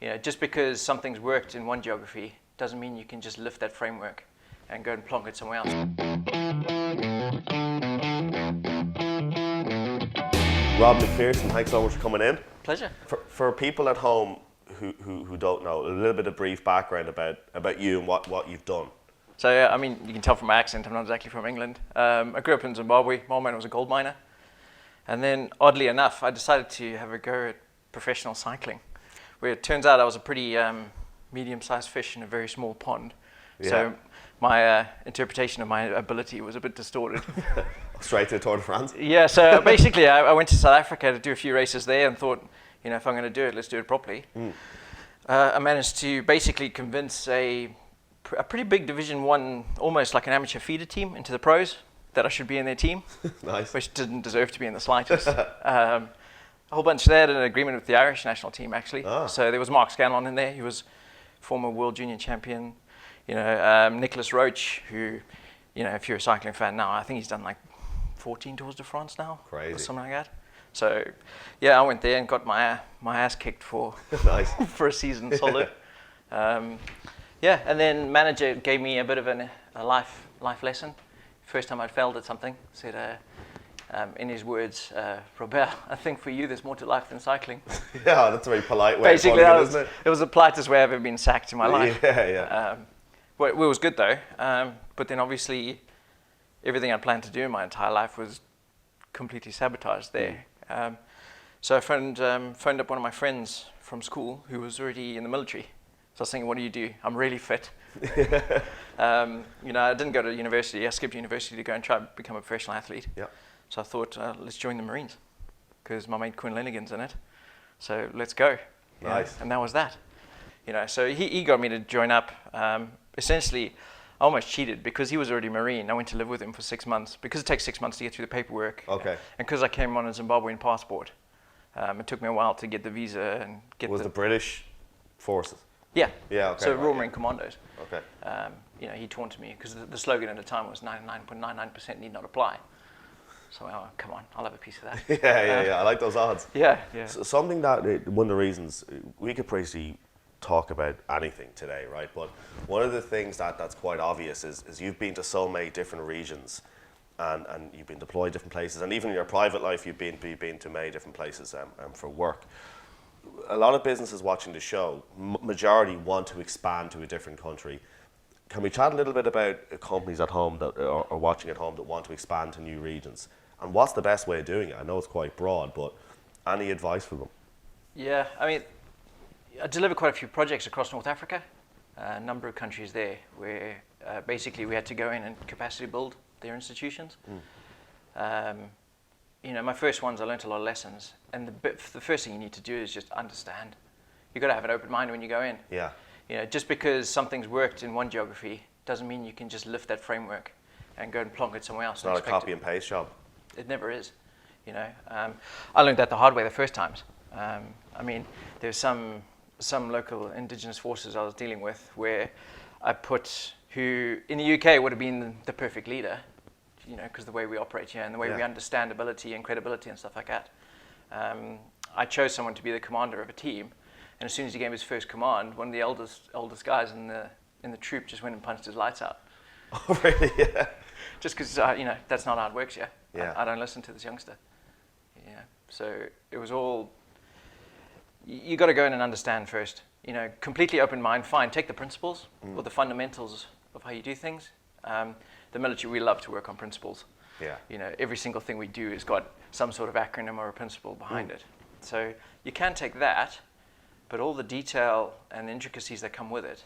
Just because something's worked in one geography doesn't mean you can just lift that framework and go and plonk it somewhere else. Rob McPherson, thanks so much for coming in. Pleasure. For people at home who don't know, a little bit of brief background about you and what you've done. So yeah, I mean, you can tell from my accent, I'm not exactly from England. I grew up in Zimbabwe. My old man was a gold miner. And then, oddly enough, I decided to have a go at professional cycling, where it turns out I was a pretty medium-sized fish in a very small pond. Yeah. So my interpretation of my ability was a bit distorted. Straight to the Tour de France? Yeah, so basically I went to South Africa to do a few races there and thought, if I'm going to do it, let's do it properly. I managed to basically convince a pretty big Division 1, almost like an amateur feeder team, into the pros that I should be in their team. Nice. Which didn't deserve to be in the slightest. A whole bunch there, had an agreement with the Irish national team, actually. Ah. So there was Mark Scanlon in there. He was former world junior champion. Nicholas Roach, who, if you're a cycling fan now, I think he's done like 14 Tours de France now. Crazy. Or something like that. So, yeah, I went there and got my ass kicked for nice. For a season solid. And then manager gave me a bit of a life lesson. First time I'd failed at something, said, in his words, Robert, I think for you there's more to life than cycling. Yeah, that's a very polite way Basically, of putting it, isn't it? It was the politest way I've ever been sacked in my life. Yeah. Well, it was good though, but then obviously everything I planned to do in my entire life was completely sabotaged there. So I phoned up one of my friends from school who was already in the military. So I was thinking, what do you do? I'm really fit. I didn't go to university. I skipped university to go and try to become a professional athlete. Yeah. So I thought, let's join the Marines because my mate Quinn Lenigan's in it. So let's go. Nice. And that was that. So he got me to join up. Essentially, I almost cheated because he was already Marine. I went to live with him for 6 months because it takes 6 months to get through the paperwork. Okay. And because I came on a Zimbabwean passport, it took me a while to get the visa and get the British forces? Yeah. Yeah. Okay. So Royal Marine Commandos. Okay. He taunted me because the slogan at the time was 99.99% need not apply. So come on, I'll have a piece of that. Yeah. I like those odds. Yeah. So something that one of the reasons we could basically talk about anything today, right? But one of the things that's quite obvious is you've been to so many different regions, and you've been deployed different places, and even in your private life you've been to many different places for work. A lot of businesses watching the show, majority want to expand to a different country. Can we chat a little bit about companies at home that are watching at home that want to expand to new regions? And what's the best way of doing it? I know it's quite broad, but any advice for them? Yeah, I mean, I delivered quite a few projects across North Africa, a number of countries there where basically we had to go in and capacity build their institutions. My first ones I learnt a lot of lessons, and the first thing you need to do is just understand. You've got to have an open mind when you go in. Yeah. Just because something's worked in one geography doesn't mean you can just lift that framework and go and plonk it somewhere else. It's not a copy and paste job. It never is. I learned that the hard way the first times. There's some local indigenous forces I was dealing with where I put who in the UK would have been the perfect leader, because the way we operate here and the way we understand ability and credibility and stuff like that. I chose someone to be the commander of a team, and as soon as he gave his first command, one of the oldest guys in the troop just went and punched his lights out. Oh, really? Yeah. Just because that's not how it works. Yeah. I don't listen to this youngster. Yeah. So it was all. You got to go in and understand first. Completely open mind. Fine, take the principles or the fundamentals of how you do things. The military, we love to work on principles. Yeah. Every single thing we do has got some sort of acronym or a principle behind it. So you can take that, but all the detail and intricacies that come with it,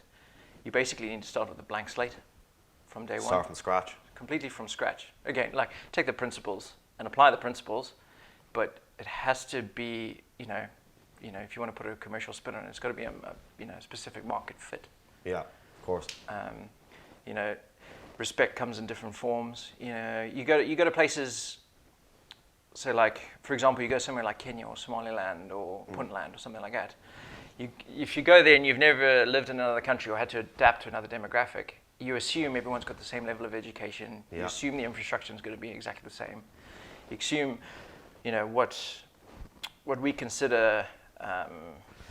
you basically need to start with a blank slate from day one. Start from scratch. Completely from scratch. Again, take the principles and apply the principles, but it has to be, if you want to put a commercial spin on it, it's got to be a specific market fit. Yeah, of course. Respect comes in different forms. You go to places. So, for example, you go somewhere like Kenya or Somaliland or Puntland or something like that. If you go there and you've never lived in another country or had to adapt to another demographic, you assume everyone's got the same level of education. Yeah. You assume the infrastructure is going to be exactly the same. You assume, what we consider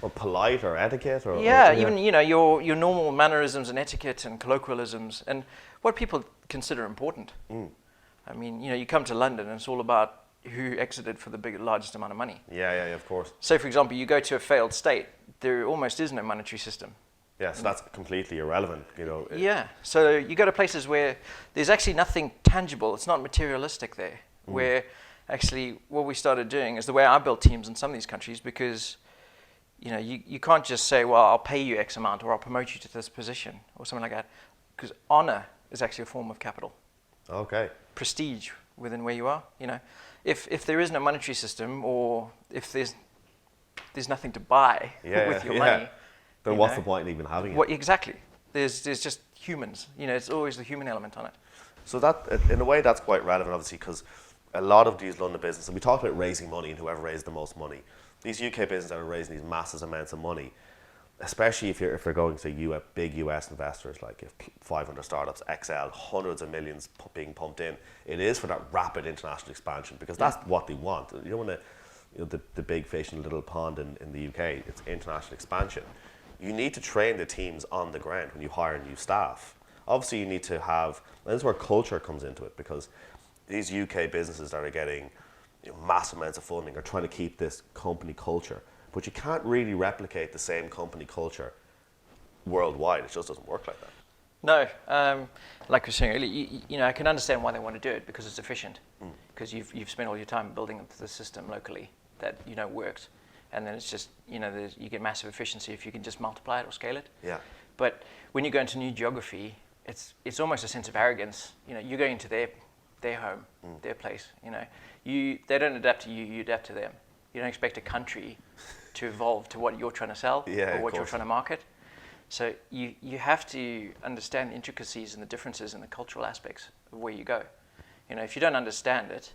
Or polite or etiquette or even your normal mannerisms and etiquette and colloquialisms and what people consider important. I mean, you come to London and it's all about who exited for the largest amount of money. Yeah, of course. So, for example, you go to a failed state, there almost is no monetary system. Yeah, so that's completely irrelevant, Yeah, so you go to places where there's actually nothing tangible. It's not materialistic there. Where actually what we started doing is the way I built teams in some of these countries, because you can't just say, well, I'll pay you X amount or I'll promote you to this position or something like that, because honor is actually a form of capital. Okay. Prestige within where you are. If there is no monetary system, or if there's nothing to buy with your money, then what's the point in even having it? Exactly. There's just humans. It's always the human element on it. So that, in a way, that's quite relevant, obviously, because a lot of these London businesses, and we talked about raising money and whoever raised the most money. These UK businesses that are raising these massive amounts of money, especially if you're going to big US investors, like if 500 startups, XL, hundreds of millions being pumped in, it is for that rapid international expansion, because that's what they want. You don't want to, the big fish in a little pond in the UK, it's international expansion. You need to train the teams on the ground when you hire new staff. Obviously, you need to have, and this is where culture comes into it, because these UK businesses that are getting massive amounts of funding are trying to keep this company culture, but you can't really replicate the same company culture worldwide. It just doesn't work like that. No, like we were saying earlier, I can understand why they want to do it, because it's efficient, because you've spent all your time building up the system locally that works, and then it's just you get massive efficiency if you can just multiply it or scale it. Yeah. But when you go into new geography, it's almost a sense of arrogance. You're going to their home, their place. They don't adapt to you; you adapt to them. You don't expect a country to evolve to what you're trying to sell or what you're trying to market. So you have to understand the intricacies and the differences and the cultural aspects of where you go. If you don't understand it,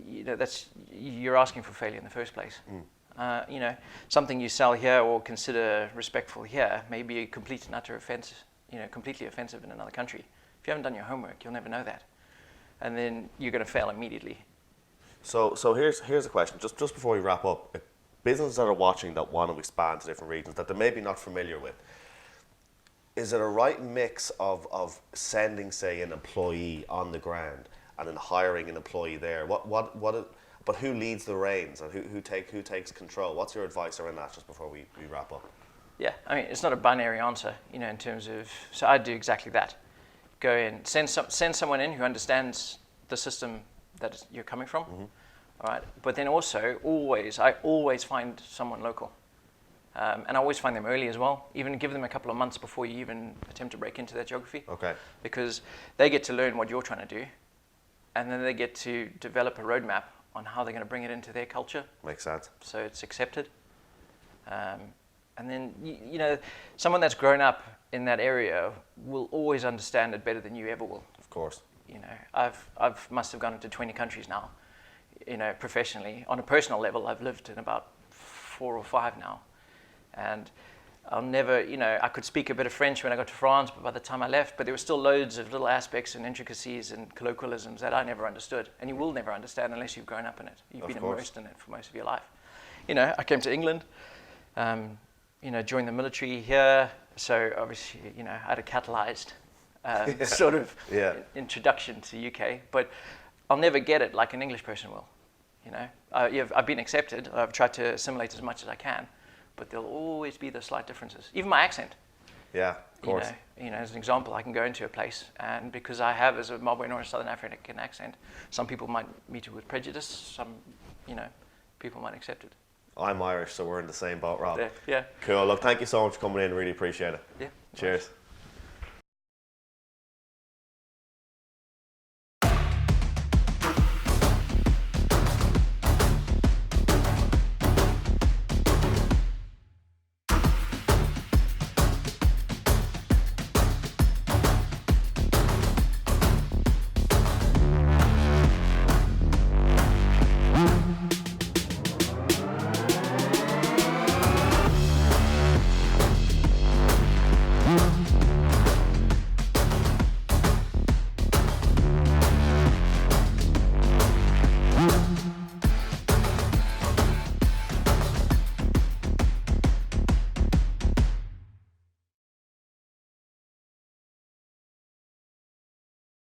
you're asking for failure in the first place. Something you sell here or consider respectful here may be a complete and utter offense, completely offensive in another country. If you haven't done your homework, you'll never know that, and then you're going to fail immediately. So here's a question, just before we wrap up. Businesses that are watching that want to expand to different regions that they're maybe not familiar with, is it a right mix of sending, say, an employee on the ground and then hiring an employee there? But who leads the reins and who takes control? What's your advice around that, just before we wrap up? Yeah, I mean, it's not a binary answer, in terms of, so I do exactly that. Go in, send someone in who understands the system that you're coming from. All right, but then also I always find someone local, and I always find them early as well. Even give them a couple of months before you even attempt to break into their geography. Okay. Because they get to learn what you're trying to do, and then they get to develop a roadmap on how they're going to bring it into their culture. Makes sense. So it's accepted, and then someone that's grown up in that area will always understand it better than you ever will. Of course. I've must have gone into 20 countries now. Professionally. On a personal level, I've lived in about 4 or 5 now. And I'll never, I could speak a bit of French when I got to France, but by the time I left, but there were still loads of little aspects and intricacies and colloquialisms that I never understood. And you will never understand unless you've grown up in it. You've been immersed in it for most of your life. I came to England, joined the military here. So obviously, I had a catalyzed sort of introduction to UK, but I'll never get it like an English person will. I've been accepted. I've tried to assimilate as much as I can, but there'll always be the slight differences. Even my accent. Yeah, of course. As an example, I can go into a place, and because I have as a Zimbabwean or a Southern African accent, some people might meet it with prejudice. Some, people might accept it. I'm Irish, so we're in the same boat, Rob. Yeah. Cool. Look, thank you so much for coming in. Really appreciate it. Yeah. Cheers. Nice.